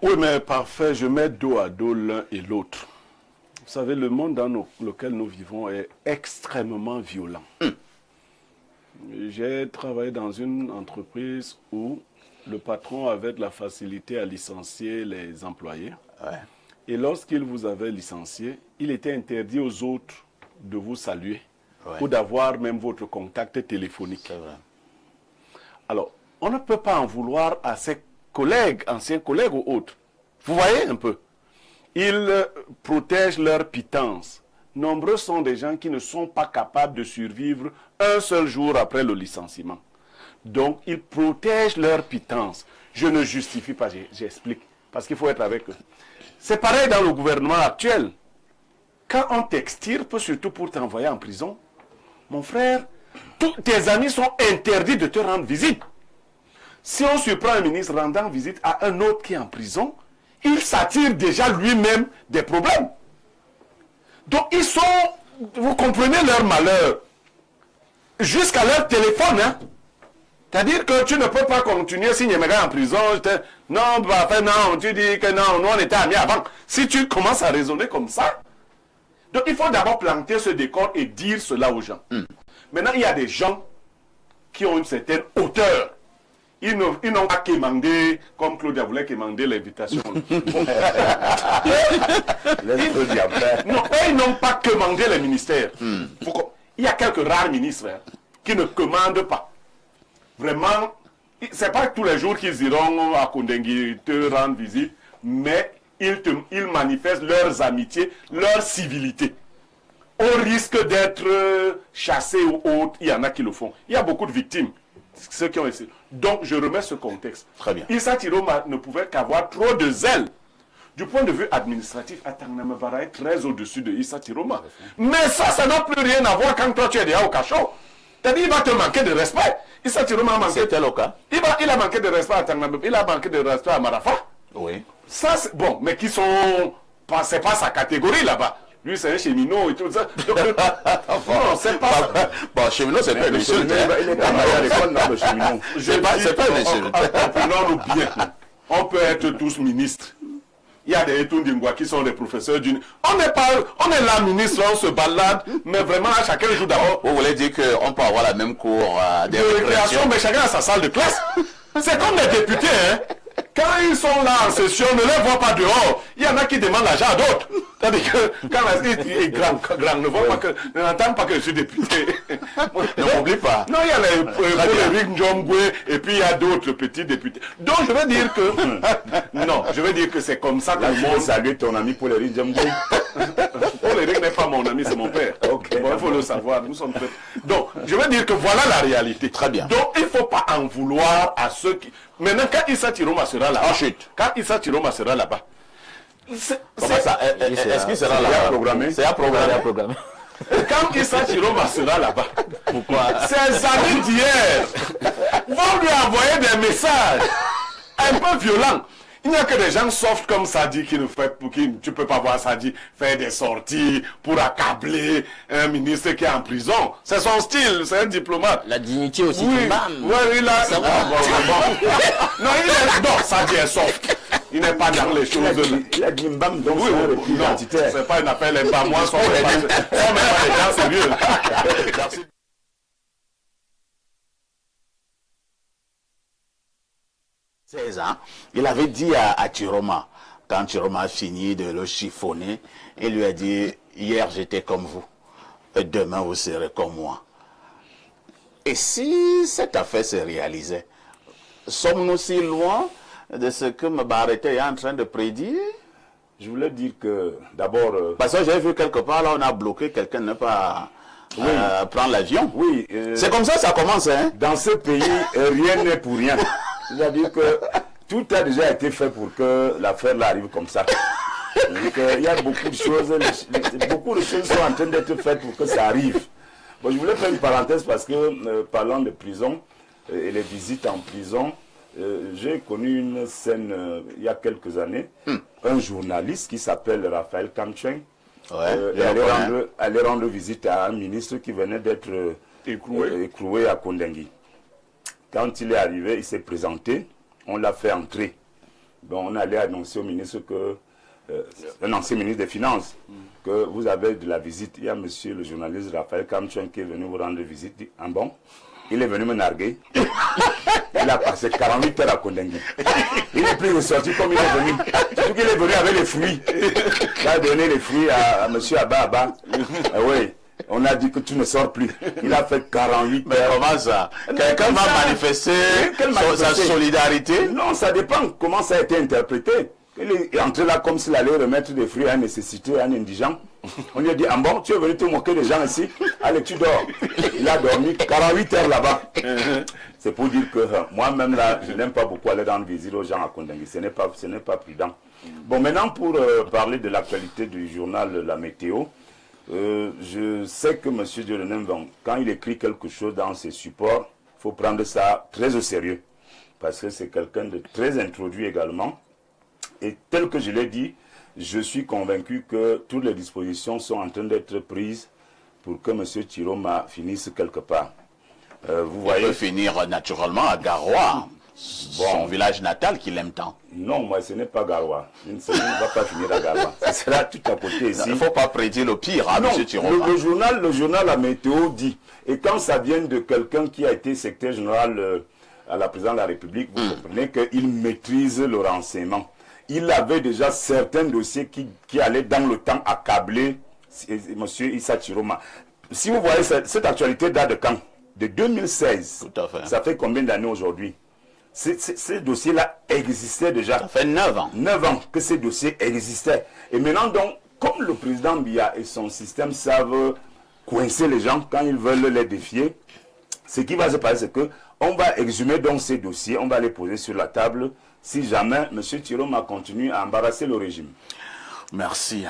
Oui, mais parfait, je mets dos à dos l'un et l'autre. Vous savez, le monde dans lequel nous vivons est extrêmement violent. J'ai travaillé dans une entreprise où le patron avait de la facilité à licencier les employés. Ouais. Et lorsqu'il vous avait licencié, il était interdit aux autres de vous saluer ou d'avoir même votre contact téléphonique. C'est vrai. Alors, on ne peut pas en vouloir à ses collègues, anciens collègues ou autres. Vous voyez un peu. Ils protègent leur pitance. Nombreux sont des gens qui ne sont pas capables de survivre un seul jour après le licenciement. Donc, ils protègent leur pitance. Je ne justifie pas, j'explique, parce qu'il faut être avec eux. C'est pareil dans le gouvernement actuel. Quand on t'extirpe, surtout pour t'envoyer en prison, mon frère, tous tes amis sont interdits de te rendre visite. Si on surprend un ministre rendant visite à un autre qui est en prison, il s'attire déjà lui-même des problèmes. Donc ils sont, vous comprenez leur malheur, jusqu'à leur téléphone. Hein? C'est-à-dire que tu ne peux pas continuer si Niéméga est en prison. Non, bah, non, tu dis que non, nous on était amis avant. Si tu commences à raisonner comme ça, donc il faut d'abord planter ce décor et dire cela aux gens. Maintenant, il y a des gens qui ont une certaine hauteur. Ils n'ont pas quémandé, comme Claudia voulait quémander l'invitation. Non, ils n'ont pas quémandé les ministères. Il y a quelques rares ministres qui ne commandent pas. Vraiment, ce n'est pas tous les jours qu'ils iront à Kondengui te rendre visite, mais ils manifestent leurs amitiés, leur civilité. Au risque d'être chassés ou autres, il y en a qui le font. Il y a beaucoup de victimes. Ceux qui ont essayé. Donc, je remets ce contexte. Très bien. Issa Tiroma ne pouvait qu'avoir trop de zèle. Du point de vue administratif, Atangnamevara est très au-dessus de Issa Tiroma. Mais ça n'a plus rien à voir quand toi tu es déjà au cachot. C'est-à-dire qu'il va te manquer de respect. Issa Tiroma a manqué. C'était le cas. Il a manqué de respect à Atangnamevara. Il a manqué de respect à Marafa. Oui. Ça, c'est bon, mais qui sont. C'est pas sa catégorie là-bas. Lui, c'est un cheminot et tout ça. Donc, non, c'est pas ça. Bon, cheminot, c'est pas une insulte. Il est à l'école dans le cheminot. C'est pas une insulte. Appelons-nous bien. On peut être tous ministres. Il y a des Etundingwa qui sont des professeurs d'une. On est là, ministre, on se balade, mais vraiment, chacun joue d'abord. Vous voulez dire qu'on peut avoir la même cour de récréation, mais chacun a sa salle de classe. C'est comme les députés, hein. Quand ils sont là en session, ne les voit pas dehors. Il y en a qui demandent l'argent à d'autres. C'est-à-dire que quand la liste est grand, n'entendent pas que je suis député. Ne m'oublie pas. Non, il y a les Eric Njomgwe et puis il y a d'autres petits députés. Donc je veux dire que... non, je veux dire que c'est comme ça que Là, le monde... salue ton ami Paul Eric Njomgwe. Paul Eric n'est pas mon ami, c'est mon père. Okay. Bon, il faut le savoir. Nous sommes très... Donc, je veux dire que voilà la réalité. Très bien. Donc, il ne faut pas en vouloir à ceux qui... Maintenant, quand Issa Tiroma sera là-bas... Quand Issa Tiroma sera là-bas... Comment ça? Est-ce qu'il sera là-bas? C'est à programmer. Quand Issa Tiroma sera là-bas, pourquoi? Ses amis d'hier vont lui envoyer des messages un peu violents. Il n'y a que des gens soft comme Sadi qui ne fait, pour qui tu peux pas voir Sadi faire des sorties pour accabler un ministre qui est en prison. C'est son style, c'est un diplomate. La dignité aussi. Oui, il a... Non, Sadi est soft. Il n'est pas dans les choses. Il a dit Mbam, donc oui, c'est un repris identitaire. C'est pas un appel Mbam. Moi, sont même pas des gens sérieux. Merci. Ans, il avait dit à Tiroma, quand Tiroma a fini de le chiffonner, il lui a dit, hier j'étais comme vous, et demain vous serez comme moi. Et si cette affaire se réalisait, sommes-nous si loin de ce que Mbarete est en train de prédire? Je voulais dire que, d'abord... Parce que j'ai vu quelque part, là, on a bloqué quelqu'un ne pas prendre l'avion. Oui. C'est comme ça commence, hein? Dans ce pays, rien n'est pour rien. C'est-à-dire que tout a déjà été fait pour que l'affaire là arrive comme ça. Il y a beaucoup de choses sont en train d'être faites pour que ça arrive. Bon, je voulais faire une parenthèse parce que, parlant de prison et les visites en prison, j'ai connu une scène il y a quelques années. Un journaliste qui s'appelle Raphaël Kamcheng allait rendre visite à un ministre qui venait d'être écroué à Kondengui. Quand il est arrivé, il s'est présenté, on l'a fait entrer. Donc on allait annoncer au ministre que, un ancien ministre des Finances, que vous avez de la visite. Il y a monsieur le journaliste Raphaël Kamchouan qui est venu vous rendre visite. Il dit, ah bon? Il est venu me narguer. Il a passé 48 heures à Kondengui. Il n'est plus ressorti comme il est venu. Surtout qu'il est venu avec les fruits. Il a donné les fruits à M. Abba Abba. Oui. On a dit que tu ne sors plus. Il a fait 48 heures. Mais comment ça? Quelqu'un va manifester sa solidarité? Non, ça dépend comment ça a été interprété. Il est entré là comme s'il allait remettre des fruits à un nécessité, à un indigent. On lui a dit, ah bon, tu es venu te moquer des gens ici? Allez, tu dors. Il a dormi 48 heures là-bas. C'est pour dire que moi-même là, je n'aime pas beaucoup aller rendre visite aux gens à Kondengui. Ce n'est pas prudent. Bon, maintenant pour parler de l'actualité du journal La Météo, je sais que M. Diolenem, quand il écrit quelque chose dans ses supports, il faut prendre ça très au sérieux. Parce que c'est quelqu'un de très introduit également. Et tel que je l'ai dit, je suis convaincu que toutes les dispositions sont en train d'être prises pour que M. Chiroma finisse quelque part. Vous voyez, il peut finir naturellement à Garoua, son village natal qu'il aime tant. Non, moi ce n'est pas Garoua. Il ne va pas finir à Garoua. Ce sera tout à côté ici. Il ne faut pas prédire le pire, hein, M. Chiroma. Le journal La Météo dit, et quand ça vient de quelqu'un qui a été secrétaire général à la présidence de la République, vous comprenez qu'il maîtrise le renseignement. Il avait déjà certains dossiers qui allaient dans le temps accabler M. Issa Chiroma. Si vous voyez, cette actualité date de quand? De 2016. Tout à fait. Ça fait combien d'années aujourd'hui? Ces dossiers-là existaient déjà. Ça fait 9 ans. 9 ans que ces dossiers existaient. Et maintenant, donc, comme le président Biya et son système savent coincer les gens quand ils veulent les défier, ce qui va se passer, c'est qu'on va exhumer donc ces dossiers, on va les poser sur la table si jamais M. Chiroma continue à embarrasser le régime. Merci.